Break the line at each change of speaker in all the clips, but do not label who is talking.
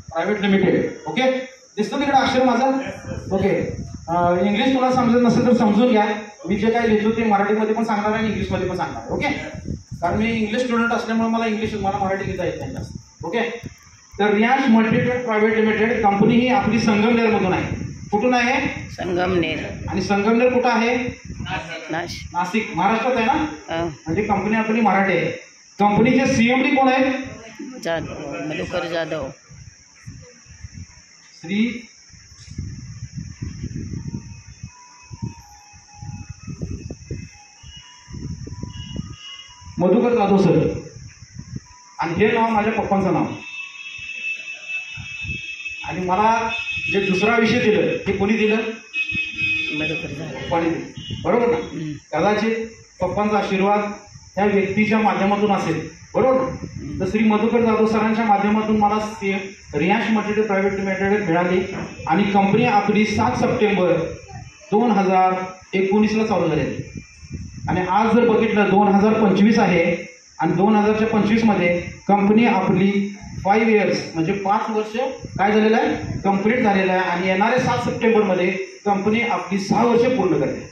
Private limited. Okay, दिसतो तिकडे अक्षर माझं? ओके. इंग्लिश तुला समजत नसेल तर समजून घ्या. मी जे काही लिहितो ते मराठीमध्ये पण सांगणार आणि इंग्लिशमध्ये पण सांगणार. ओके, कारण मी इंग्लिश स्टुडंट असल्यामुळे मला मराठी लिहिता येत नाही जास्त. ओके, तर Riyansh Multitrade private limited company ही आपली संगमनेरमधून आहे. कुठून आहे?
संगमनेर. आणि
संगमनेर कुठं आहे?
नाशिक,
महाराष्ट्रात आहे ना. म्हणजे कंपनी आपली मराठी आहे. कंपनीचे सीएमडी कोण आहे?
जाधव, मधुकर जाधव.
श्री मधुकर जाधव सर. आणि हे नाव माझ्या पप्पांचं नाव. आणि मला जे दुसरा विषय दिलं ते कोणी दिलं?
मधुकर जाधव.
पप्पांनी दिलं, बरोबर ना. कदाचित पप्पांचा आशीर्वाद त्या व्यक्तीच्या माध्यमातून असेल, बरोबर ना. तर श्री मधुकर जाधव सरांच्या माध्यमातून मला रियांश मल्टीट्रेड प्रायव्हेट लिमिटेड मिळाली. आणि कंपनी आपली 7 सप्टेंबर 2019ला चालू झाली. आणि आज जर बघितलं 2025 आहे आणि 2025 मध्ये कंपनी आपली 5 इयर्स म्हणजे 5 वर्ष काय झालेलं आहे? कंप्लीट झालेलं आहे. आणि येणाऱ्या 7 सप्टेंबरमध्ये कंपनी आपली 6 वर्ष पूर्ण करते.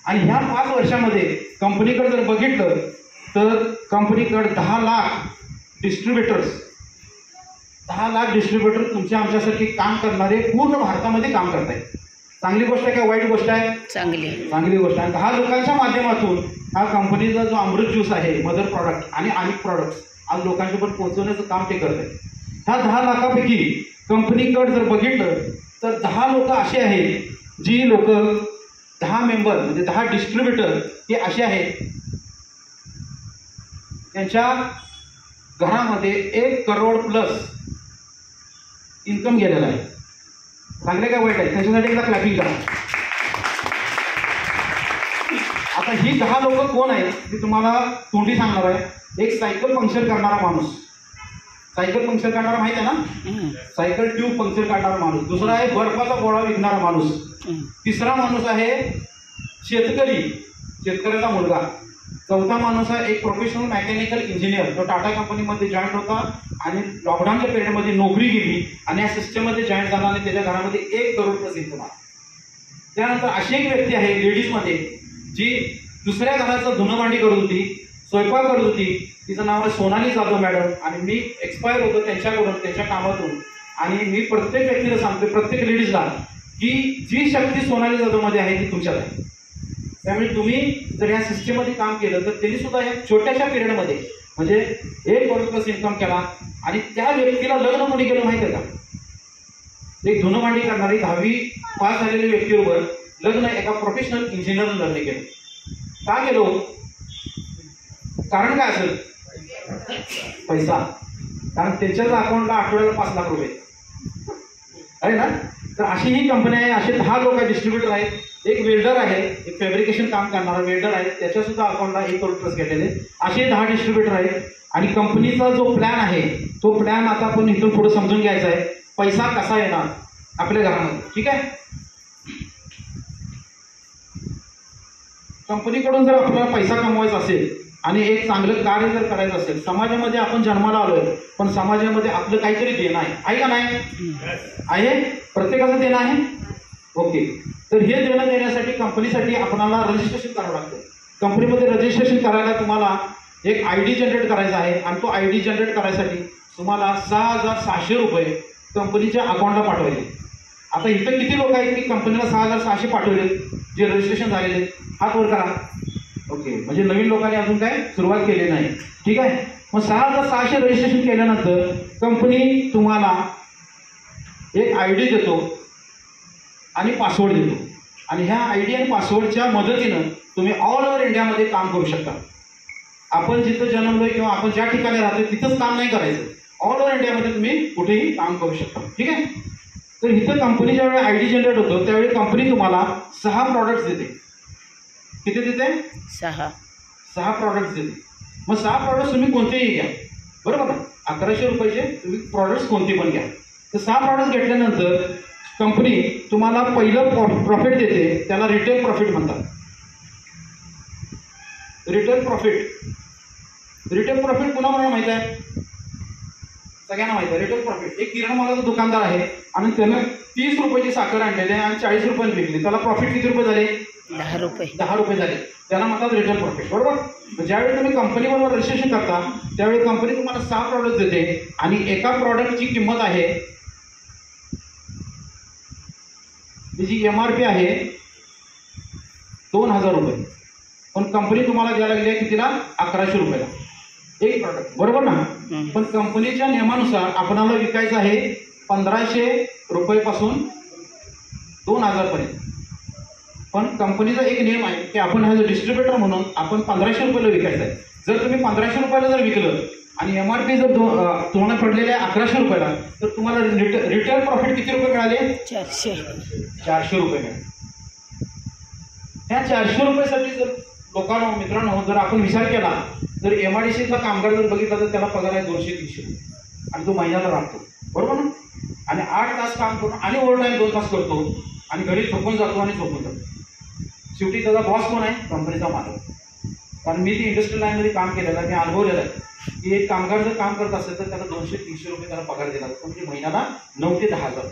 आणि ह्या 5 वर्षामध्ये कंपनीकडे जर बघितलं तर कंपनीकडे 10 लाख डिस्ट्रीब्युटर्स तुमच्या आमच्यासारखे काम करणारे पूर्ण भारतामध्ये काम करत आहेत. चांगली गोष्ट आहे का वाईट गोष्ट आहे? चांगली गोष्ट आहे. 10 लोकांच्या माध्यमातून हा कंपनीचा जो अमृत ज्यूस आहे, मदर प्रॉडक्ट आणि अनेक प्रॉडक्ट्स आज लोकांच्यापर्यंत पोहोचवण्याचं काम ते करत आहेत. ह्या 10 लाखापैकी कंपनीकडे जर बघितलं तर 10 लोक असे आहेत जी लोक 10 मेंबर म्हणजे 10 डिस्ट्रीब्युटर हे असे आहेत त्यांच्या घरामध्ये 1 करोड प्लस इन्कम गेलेला आहे. चांगले काय वाईट आहे? त्याच्यासाठी एकदा क्लॅपिंग करा. आता ही 10 लोक कोण आहेत ते तुम्हाला तोंडी सांगणार आहे. एक सायकल पंक्चर करणारा माणूस, सायकल पंक्चर करणारा माहित आहे ना, सायकल ट्यूब पंक्चर करणारा माणूस. दुसरा आहे बर्फाचा गोळा विकणारा माणूस. तिसरा माणूस आहे शेतकऱ्याचा मुलगा. चौथा माणूस आहे एक प्रोफेशनल मेकॅनिकल इंजिनियर जो टाटा कंपनीमध्ये जॉईन होता आणि लॉकडाऊनच्या पिरियडमध्ये नोकरी गेली आणि या सिस्टममध्ये जॉईन झाला आणि त्याच्या घरामध्ये 1 करोड प्लस इन्कम आला. त्यानंतर अशी एक व्यक्ती आहे लेडीजमध्ये जी दुसऱ्या घराचं धुणं भांडी करत होती, स्वयंपाक करत होती. तिचं नाव आहे सोनाली जाधव मॅडम. आणि मी एक्सपायर होतो त्यांच्याकडून, त्यांच्या कामातून. आणि मी प्रत्येक व्यक्तीला सांगतो, प्रत्येक लेडीजला, की जी शक्ती सोनाली जाधवमध्ये आहे ती तुमच्यात आहे. त्यामुळे तुम्ही जर या सिस्टीममध्ये काम केलं तर त्यांनी सुद्धा या छोट्याशा पिरियडमध्ये म्हणजे 1 करोड प्लस इन्कम केला. आणि त्या व्यक्तीला लग्न कोणी केलं माहिती आहे का? एक धुणं भांडी करणारी 10वी पास झालेल्या व्यक्तीबरोबर लग्न एका प्रोफेशनल इंजिनियरनं लग्न केलं. का केलं? कारण काय असेल? पैसा. कारण त्यांच्याच अकाउंटला आठवड्याला 5 लाख रुपये आहे ना. तर अशी ही कंपनी आहे. असे 10 लोक डिस्ट्रीब्युटर आहेत. एक वेल्डर आहे, एक फॅब्रिकेशन काम करणारा वेल्डर आहे, त्याच्या सुद्धा अकाउंटला 1 करोड प्लस गेलेले. असे 10 डिस्ट्रीब्युटर आहेत. आणि कंपनीचा जो प्लॅन आहे तो प्लॅन आता आपण इथून पुढे समजून घ्यायचा आहे. पैसा कसा येणार आपल्या घरामध्ये, ठीक आहे. कंपनीकडून जर आपल्याला पैसा कमवायचा असेल आणि एक चांगलं कार्य जर करायचं असेल, समाजामध्ये आपण जन्माला आलोय पण समाजामध्ये आपलं काहीतरी देणं आहे का नाही? आहे. प्रत्येकाचं देणं आहे. ओके, तर हे देणं देण्यासाठी कंपनीसाठी आपल्याला रजिस्ट्रेशन करावं लागतं. कंपनीमध्ये रजिस्ट्रेशन करायला तुम्हाला एक ID जनरेट करायचा आहे. आणि तो ID जनरेट करायसाठी तुम्हाला 6,600 रुपये कंपनीच्या अकाउंटला पाठवायचे. आता इथं किती लोक आहेत की कंपनीला 6,600 पाठवले जे रजिस्ट्रेशन झालेले? हात वर करा. ओके, म्हणजे नवीन लोकांनी अजून काय सुरुवात केली नाही, ठीक आहे. मग 6,600 रजिस्ट्रेशन केल्यानंतर कंपनी तुम्हाला एक ID देतो आणि पासवर्ड देतो. आणि ह्या ID आणि पासवर्डच्या मदतीनं तुम्ही ऑल ओव्हर इंडियामध्ये काम करू शकता. आपण जिथं जन्मलोय किंवा आपण ज्या ठिकाणी राहतो तिथंच काम नाही करायचं. ऑल ओव्हर इंडियामध्ये तुम्ही कुठेही काम करू शकता, ठीक आहे. तर इथं कंपनी ज्यावेळी ID जनरेट होतो त्यावेळी कंपनी तुम्हाला 6 प्रॉडक्ट्स देते. किती देते? 6 प्रॉडक्ट्स देते. मग 6 प्रॉडक्ट्स तुम्ही कोणतेही घ्या, बरोबर ना. 1100 रुपयाचे तुम्ही प्रॉडक्ट्स कोणते पण घ्या. तर 6 प्रॉडक्ट्स घेतल्यानंतर कंपनी तुम्हाला पहिलं प्रॉफिट देते, त्याला रिटेल प्रॉफिट म्हणतात. रिटेल प्रॉफिट कुणाला माहिती आहे? सगळ्यांना माहिती आहे रिटेल प्रॉफिट. एक किराणा मालाचा दुकानदार आहे आणि त्यानं 30 रुपयाची साखर आणलेली आहे आणि 40 रुपयाने विकली, त्याला प्रॉफिट किती रुपये झाले?
10 रुपये.
10 रुपये झाले. त्याला म्हणतात रिटेल प्रॉफिट. बरोबर. ज्यावेळी तुम्ही कंपनीबरोबर रजिस्ट्रेशन करता त्यावेळी कंपनी तुम्हाला 6 प्रॉडक्ट देते आणि एका प्रॉडक्टची किंमत आहे, त्याची MRP आहे 2000 रुपये, पण कंपनी तुम्हाला द्यायला लागली आहे कितीला? 1100 रुपयाला एक प्रॉडक्ट. बरोबर ना? पण कंपनीच्या नियमानुसार आपणाला विकायचं आहे 1500 रुपयेपासून 2000 पर्यंत. पण कंपनीचा एक नियम आहे की आपण ॲज अ डिस्ट्रीब्युटर म्हणून आपण 1500 रुपयाला विकायचं आहे. जर तुम्ही 1500 रुपयाला जर विकलं आणि MRP जर तुम्हाला पडलेले आहे 1100 रुपयाला, तर तुम्हाला रिटेल प्रॉफिट किती रुपये मिळाले? 400 रुपये मिळाले. ह्या 400 रुपयासाठी जर लोकांना, मित्रांनो, जर आपण विचार केला तर MIDCचा कामगार जर बघितला तर त्याला पगार आहे 200-300 आणि तो महिन्याला राहतो. बरोबर ना? आणि 8 तास काम करून आणि ओव्हर टाईम 2 तास करतो आणि घरी थकून जातो आणि झोपून जातो. शेवटी त्याचा बॉस कोण आहे? कंपनीचा मालक. कारण मी ती इंडस्ट्रियल लाईनमध्ये काम केलेलं आहे, मी अनुभवलेलं आहे की एक कामगार जर काम करत असेल तर त्याला 200-300 रुपये त्याला पगार दिला जातो, म्हणजे महिन्याला 9 ते 10 हजार.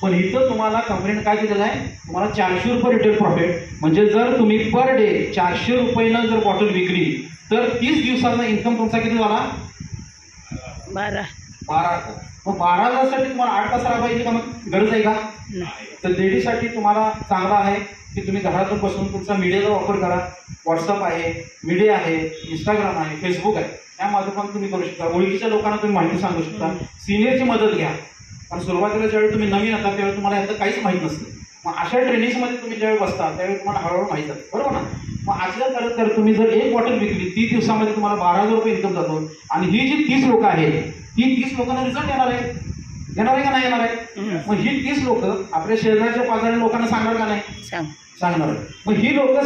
पण इथं तुम्हाला कंपनीने काय दिलेलं आहे? तुम्हाला 400 रुपये रिटेल प्रॉफिट. म्हणजे जर तुम्ही पर डे 400 रुपयानं जर बॉटल विकली तर 30 दिवसाचा इन्कम तुमचा किती झाला?
12.
मग 12,000साठी तुम्हाला 8 तास राबायची का मग गरज आहे का? तर लेडीजसाठी तुम्हाला चांगला आहे की तुम्ही घरातून बसून तुमचा मीडियाचा वापर करा. व्हॉट्सअप आहे, मीडिया आहे, इंस्टाग्राम आहे, फेसबुक आहे, या माध्यमातून तुम्ही करू शकता. ओळखीच्या लोकांना तुम्ही माहिती सांगू शकता. सिनियरची मदत घ्या, कारण सुरुवातीला ज्यावेळी तुम्ही नवीन येतात त्यावेळी तुम्हाला याचं काहीच माहीत नसतं. मग अशा ट्रेनिंग्समध्ये तुम्ही ज्यावेळी बसता त्यावेळी तुम्हाला हळूहळू माहीत जातं. बरोबर ना? मग असं करत करत तुम्ही जर एक बॉटल विकली 30 दिवसामध्ये तुम्हाला 12,000 रुपये इन्कम जातो. आणि ही जी 30 लोकं आहेत, ही 30 लोकांना रिझल्ट येणार आहे का नाही येणार आहे? मग ही 30 लोकं आपल्या शेजारच्या पाजाऱ्या लोकांना सांगणार का नाही? सांगणार. मग ही लोक